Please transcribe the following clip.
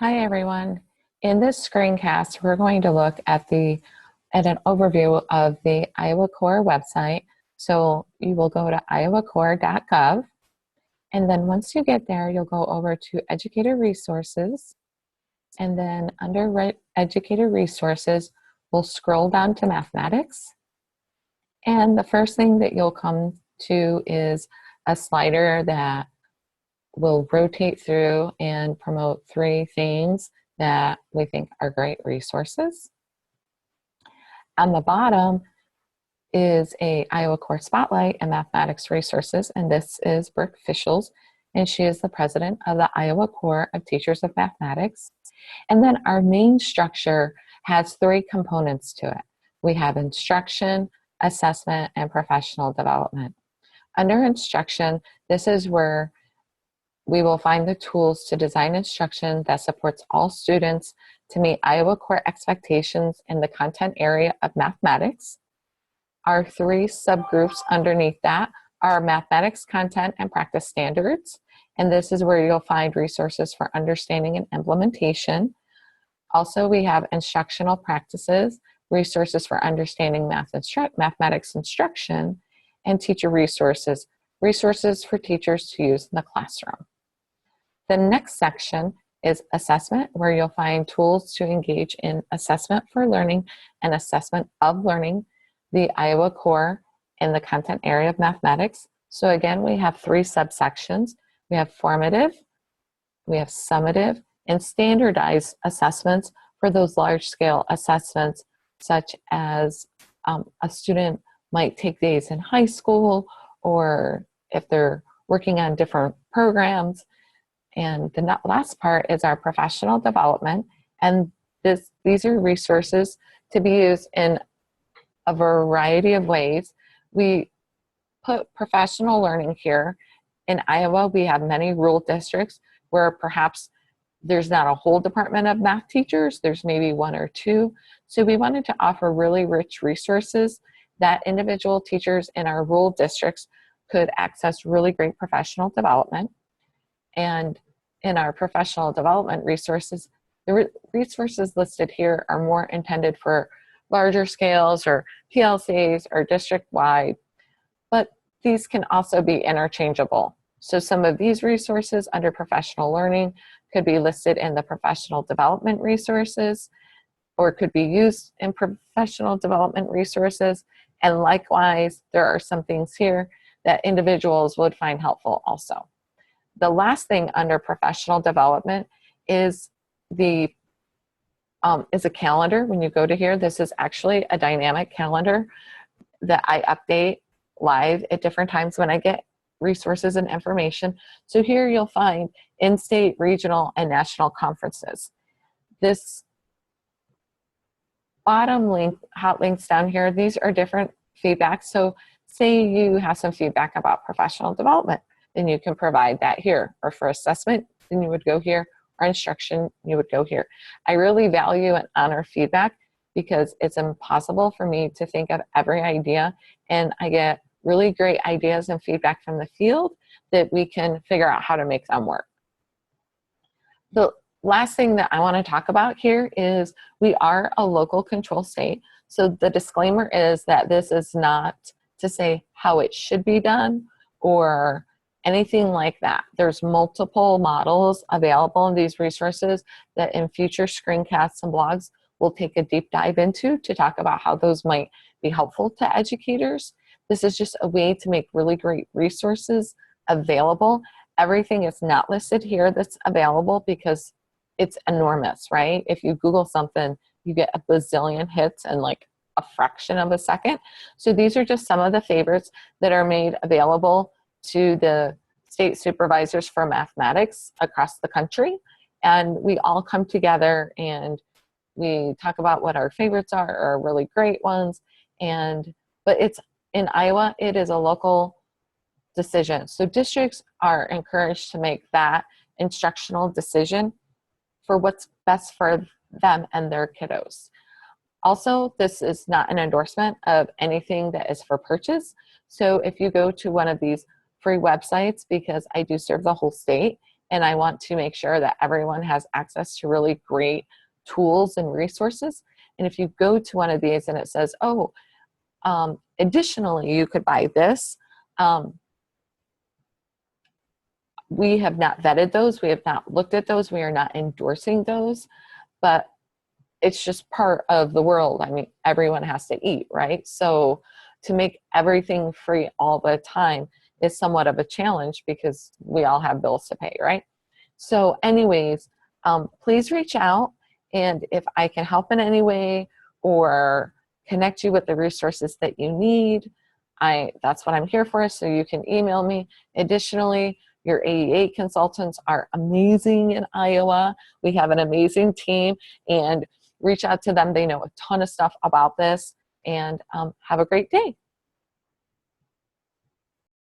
Hi everyone. In this screencast, we're going to look at an overview of the Iowa Corps website. So you will go to iowacorps.gov, and then once you get there, you'll go over to Educator Resources, and then under Educator Resources, we'll scroll down to Mathematics. And the first thing that you'll come to is a slider that will rotate through and promote three things that we think are great resources. On the bottom is a Iowa Corps Spotlight and Mathematics Resources, and this is Brooke Fischels, and she is the president of the Iowa Corps of Teachers of Mathematics. And then our main structure has three components to it. We have instruction, assessment, and professional development. Under instruction, this is where we will find the tools to design instruction that supports all students to meet Iowa Corps expectations in the content area of mathematics. Our three subgroups underneath that are mathematics content and practice standards, and this is where you'll find resources for understanding and implementation. Also, we have instructional practices, resources for understanding mathematics instruction, and teacher resources, resources for teachers to use in the classroom. The next section is assessment, where you'll find tools to engage in assessment for learning and assessment of learning, the Iowa Corps in the content area of mathematics. So again, we have three subsections. We have formative, we have summative, and standardized assessments for those large-scale assessments, such as a student might take these in high school, or if they're working on different programs. And the last part is our professional development, and these are resources to be used in a variety of ways. We put professional learning here. In Iowa, we have many rural districts where perhaps there's not a whole department of math teachers, there's maybe one or two. So we wanted to offer really rich resources that individual teachers in our rural districts could access really great professional development. And in our professional development resources, the resources listed here are more intended for larger scales or PLCs or district-wide, but these can also be interchangeable. So some of these resources under professional learning could be listed in the professional development resources, or could be used in professional development resources. And likewise, there are some things here that individuals would find helpful also. The last thing under professional development is a calendar. When you go to here, this is actually a dynamic calendar that I update live at different times when I get resources and information. So here you'll find in-state, regional, and national conferences. This bottom link, hot links down here, these are different feedbacks. So say you have some feedback about professional development, then you can provide that here. Or for assessment, then you would go here. Or instruction, you would go here. I really value and honor feedback because it's impossible for me to think of every idea, and I get really great ideas and feedback from the field that we can figure out how to make them work. The last thing that I want to talk about here is we are a local control state. So the disclaimer is that this is not to say how it should be done or anything like that. There's multiple models available in these resources that in future screencasts and blogs we'll take a deep dive into to talk about how those might be helpful to educators. This is just a way to make really great resources available. Everything is not listed here that's available because it's enormous, right? If you Google something, you get a bazillion hits in like a fraction of a second. So these are just some of the favorites that are made available to the state supervisors for mathematics across the country. And we all come together and we talk about what our favorites are, or really great ones. But it's in Iowa, it is a local decision. So districts are encouraged to make that instructional decision for what's best for them and their kiddos. Also, this is not an endorsement of anything that is for purchase. So if you go to one of these free websites, because I do serve the whole state, and I want to make sure that everyone has access to really great tools and resources. And if you go to one of these and it says, oh, additionally, you could buy this, we have not vetted those. We have not looked at those. We are not endorsing those, but it's just part of the world. I mean, everyone has to eat, right? So to make everything free all the time is somewhat of a challenge because we all have bills to pay, right? So anyways, please reach out, and if I can help in any way or connect you with the resources that you need, that's what I'm here for, so you can email me. Additionally, your AEA consultants are amazing in Iowa. We have an amazing team, and reach out to them. They know a ton of stuff about this, and have a great day.